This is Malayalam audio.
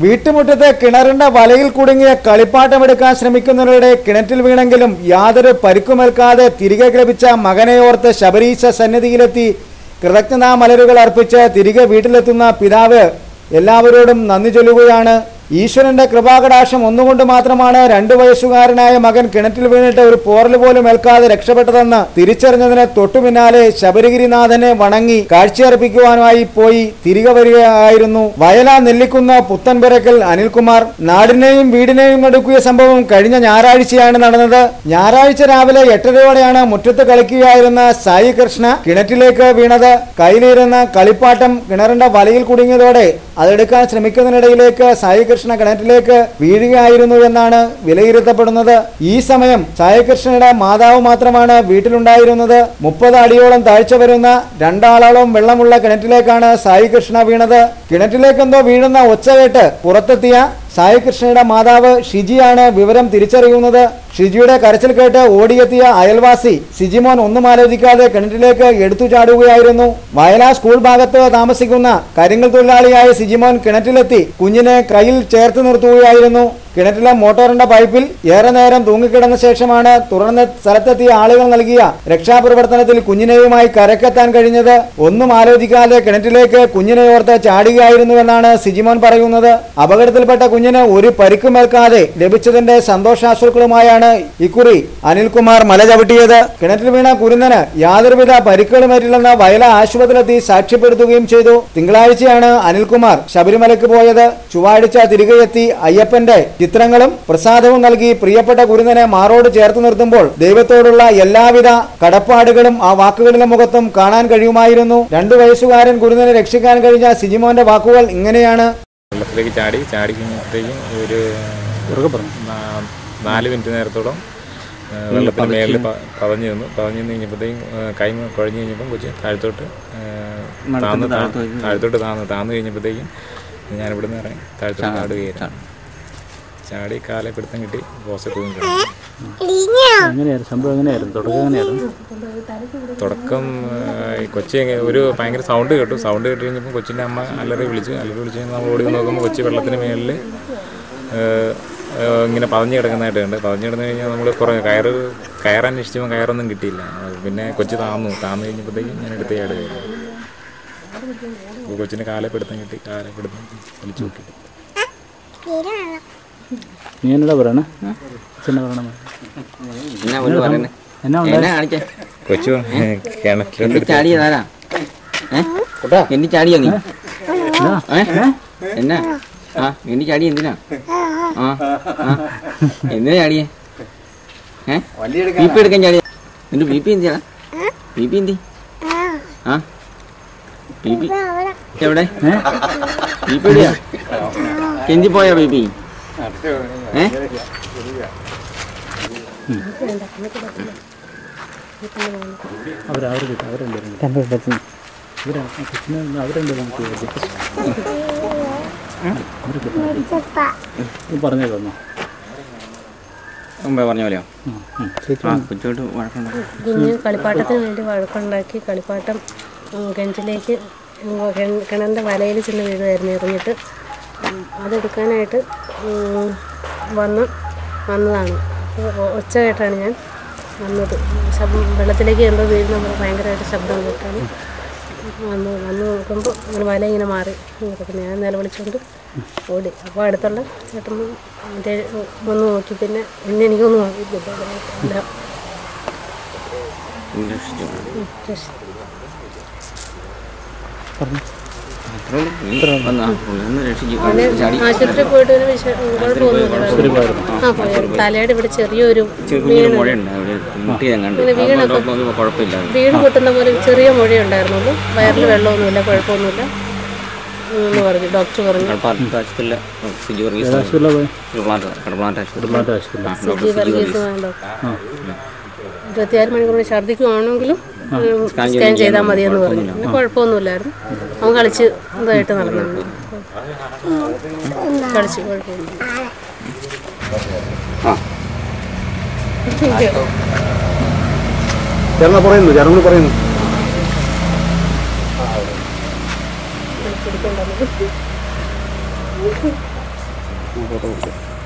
വീട്ടുമുറ്റത്തെ കിണറിന്റെ വലയിൽ കുടുങ്ങിയ കളിപ്പാട്ടമെടുക്കാൻ ശ്രമിക്കുന്നവരുടെ കിണറ്റിൽ വീണെങ്കിലും യാതൊരു പരിക്കുമേൽക്കാതെ തിരികെ ലഭിച്ച മകനെയോർത്ത് ശബരീശ സന്നിധിയിലെത്തി കൃതജ്ഞതാ മലരുകൾ അർപ്പിച്ച് തിരികെ വീട്ടിലെത്തുന്ന പിതാവ് എല്ലാവരോടും നന്ദി ചൊല്ലുകയാണ്. ഈശ്വരന്റെ കൃപാകടാക്ഷം ഒന്നുകൊണ്ട് മാത്രമാണ് 2 വയസ്സുകാരനായ മകൻ കിണറ്റിൽ വീണിട്ട് ഒരു പോറൽ പോലും ഏൽക്കാതെ രക്ഷപ്പെട്ടതെന്ന് തിരിച്ചറിഞ്ഞതിന് തൊട്ടു പിന്നാലെ ശബരിഗിരിനാഥനെ വണങ്ങി കാഴ്ചയർപ്പിക്കുവാനായി പോയി തിരികെ വരികയായിരുന്നു. വയല നെല്ലിക്കുന്ന് പുത്തൻപുരക്കൽ അനിൽകുമാർ. നാടിനെയും വീടിനെയും നടുക്കിയ സംഭവം കഴിഞ്ഞ ഞായറാഴ്ചയാണ് നടന്നത്. ഞായറാഴ്ച രാവിലെ 8:30യോടെയാണ് മുറ്റത്ത് കളിക്കുകയായിരുന്ന സായി കൃഷ്ണ കിണറ്റിലേക്ക് വീണത്. കയ്യിലിരുന്ന കളിപ്പാട്ടം കിണറിന്റെ വലയിൽ കുടുങ്ങിയതോടെ അതെടുക്കാൻ ശ്രമിക്കുന്നതിനിടയിലേക്ക് സായി കൃഷ്ണ കിണറ്റിലേക്ക് വീഴുകയായിരുന്നു എന്നാണ് വിലയിരുത്തപ്പെടുന്നത്. ഈ സമയം സായി കൃഷ്ണയുടെ മാതാവ് മാത്രമാണ് വീട്ടിലുണ്ടായിരുന്നത്. 30 അടിയോളം താഴ്ച വരുന്ന 2 ആളോളം വെള്ളമുള്ള കിണറ്റിലേക്കാണ് സായി കൃഷ്ണ വീണത്. കിണറ്റിലേക്കെന്തോ വീഴുന്ന ഒച്ച കേട്ട് പുറത്തെത്തിയ സായി കൃഷ്ണയുടെ മാതാവ് ഷിജിയാണ് വിവരം തിരിച്ചറിയുന്നത്. ഷിജിയുടെ കരച്ചിൽ കേട്ട് ഓടിയെത്തിയ അയൽവാസി സിജിമോൻ ഒന്നും ആലോചിക്കാതെ കിണറ്റിലേക്ക് എടുത്തു ചാടുകയായിരുന്നു. വയല സ്കൂൾ ഭാഗത്ത് താമസിക്കുന്ന കരിങ്കൽ തൊഴിലാളിയായ സിജിമോൻ കിണറ്റിലെത്തി കുഞ്ഞിനെ കയ്യിൽ ചേർത്ത് നിർത്തുകയായിരുന്നു. കിണറ്റിലെ മോട്ടോറിന്റെ പൈപ്പിൽ ഏറെ നേരം തൂങ്ങിക്കിടന്ന ശേഷമാണ് തുറന്ന സ്ഥലത്തെത്തിയ ആളുകൾ നൽകിയ രക്ഷാപ്രവർത്തനത്തിൽ കുഞ്ഞിനെയുമായി കരക്കെത്താൻ കഴിഞ്ഞത്. ഒന്നും ആലോചിക്കാതെ കിണറ്റിലേക്ക് കുഞ്ഞിനെയോർത്ത് ചാടുകയായിരുന്നുവെന്നാണ് സിജിമോൻ പറയുന്നത്. അപകടത്തിൽപ്പെട്ട കുഞ്ഞിന് ഒരു പരിക്കുമേൽക്കാതെ ലഭിച്ചതിന്റെ സന്തോഷാശ്രുക്കളുമായാണ് ഇക്കുറി അനിൽകുമാർ മല ചവിട്ടിയത്. കിണറ്റിൽ വീണ കുരുന്നന് യാതൊരുവിധ പരിക്കുകളുമേറ്റില്ലെന്ന് വയല ആശുപത്രിയിലെത്തി സാക്ഷ്യപ്പെടുത്തുകയും ചെയ്തു. തിങ്കളാഴ്ചയാണ് അനിൽകുമാർ ശബരിമലയ്ക്ക് പോയത്. ചൊവ്വാഴ്ച തിരികെ എത്തി അയ്യപ്പന്റെ ചിത്രങ്ങളും പ്രസാദവും നൽകി പ്രിയപ്പെട്ട കുരുന്നനെ മാറോട് ചേർത്ത് നിർത്തുമ്പോൾ ദൈവത്തോടുള്ള എല്ലാവിധ കടപ്പാടുകളും ആ വാക്കുകളിലെ മുഖത്തും കാണാൻ കഴിയുമായിരുന്നു. 2 വയസ്സുകാരൻ കുരുന്നനെ രക്ഷിക്കാൻ കഴിഞ്ഞ സിജിമോന്റെ വാക്കുകൾ ഇങ്ങനെയാണ്. വെള്ളത്തിലേക്ക് ചാടി കഴിഞ്ഞപ്പോഴത്തേക്കും ഒരു 4 മിനിറ്റ് നേരത്തോളം വെള്ളത്തിന് മേലിൽ പതഞ്ഞു നിന്ന് കഴിഞ്ഞപ്പോഴത്തേക്കും കൈ കുഴഞ്ഞു കഴിഞ്ഞപ്പം കൊച്ച് താഴത്തോട്ട് താന്ന് കഴിഞ്ഞപ്പോഴത്തേക്കും ഞാനിവിടുന്ന് ഇറങ്ങി താഴത്തോട്ട് ചാടുകയായിരുന്നു. ചാടി കാലെ പിടുത്തം കിട്ടി പോസ്റ്റ് തുടക്കം കൊച്ചി ഒരു ഭയങ്കര സൗണ്ട് കേട്ടു. സൗണ്ട് കേട്ട് കഴിഞ്ഞപ്പോൾ കൊച്ചിൻ്റെ അമ്മ അലറി വിളിച്ചു നമ്മൾ ഓടി നോക്കുമ്പോൾ കൊച്ചി വെള്ളത്തിന് മേളിൽ ഇങ്ങനെ പതഞ്ഞ് കിടക്കുന്നതായിട്ട് കണ്ട്. പതഞ്ഞ് കിടന്നു കഴിഞ്ഞാൽ നമ്മൾ കയറാൻ അന്വേഷിച്ചപ്പോൾ കയറൊന്നും കിട്ടിയില്ല. പിന്നെ കൊച്ചി താന്നു കഴിഞ്ഞപ്പോഴത്തേക്കും ഞാൻ എടുത്ത് ചാടുകയായിരുന്നു. കൊച്ചിൻ്റെ കാലെ പിടുത്തം കിട്ടി വിളിച്ചു നോക്കി. നീ എന്നോടാ പറയണേ കൊച്ചു ചാടിയതാരാ? എന്നെ ചാടിയാ നീ? എന്നാ എന്നെ ചാടിയ എന്തിനാ? എന്തിനാ ചാടിയേ? ബി പി എടുക്കാൻ ചാടിയ? നിന്റെ ബി പി എന്തിനാ? ബി പി എന്തി? ബി പി എവിടെ? ബി പി എവിടെയാ? എന്തി പോയാ ബി പി? പറഞ്ഞോ മുമ്പേ പറഞ്ഞ പോലെയോ? കുഞ്ഞ് കളിപ്പാട്ടത്തിന് വേണ്ടി വഴക്കുണ്ടാക്കി കളിപ്പാട്ടം കിണറ്റിലേക്ക് കിണറിൻ്റെ വലയിൽ ചെന്ന് വീഴുമായിരുന്നു. എറിഞ്ഞിട്ട് അതെടുക്കാനായിട്ട് വന്നതാണ്. ഒച്ച കേട്ടാണ് ഞാൻ വന്നത്. വെള്ളത്തിലേക്ക് എന്തോ വീഴുന്ന ഭയങ്കരമായിട്ട് ശബ്ദം കേട്ടാണ് വന്ന് നോക്കുമ്പോൾ ഇങ്ങനെ വല ഇങ്ങനെ മാറി കിടക്കുന്നു. ഞാൻ നിലവിളിച്ചുകൊണ്ട് ഓടി. അപ്പോൾ അടുത്തുള്ള ചേട്ടൻ മറ്റേ വന്ന് നോക്കി. പിന്നെ എനിക്കൊന്നും നോക്കിയില്ല. ആശുപത്രി പോയിട്ട് കുഴപ്പമൊന്നുമില്ല. തലയുടെ ഇവിടെ ചെറിയൊരു വീണ് പൊട്ടുന്ന പോലെ ചെറിയ മുഴയുണ്ടായിരുന്നുള്ളൂ. വയറിൽ വെള്ളമൊന്നുമില്ല, കുഴപ്പമൊന്നുമില്ല എന്ന് പറഞ്ഞു ഡോക്ടർ പറഞ്ഞു. സിജി വർഗീസ് 24 മണിക്കൂർ ഛർദ്ദിക്കുവാണെങ്കിലും സ്കാൻ ചെയ്താൽ മതിയെന്ന് പറഞ്ഞു. പിന്നെ കുഴപ്പമൊന്നുമില്ലായിരുന്നു. അവൻ കളിച്ച് ഇതായിട്ട് നടന്നു. കളിച്ച് കുഴപ്പമൊന്നുമില്ല. പറയുന്നു ഫോട്ടോ കൊടുക്കാം.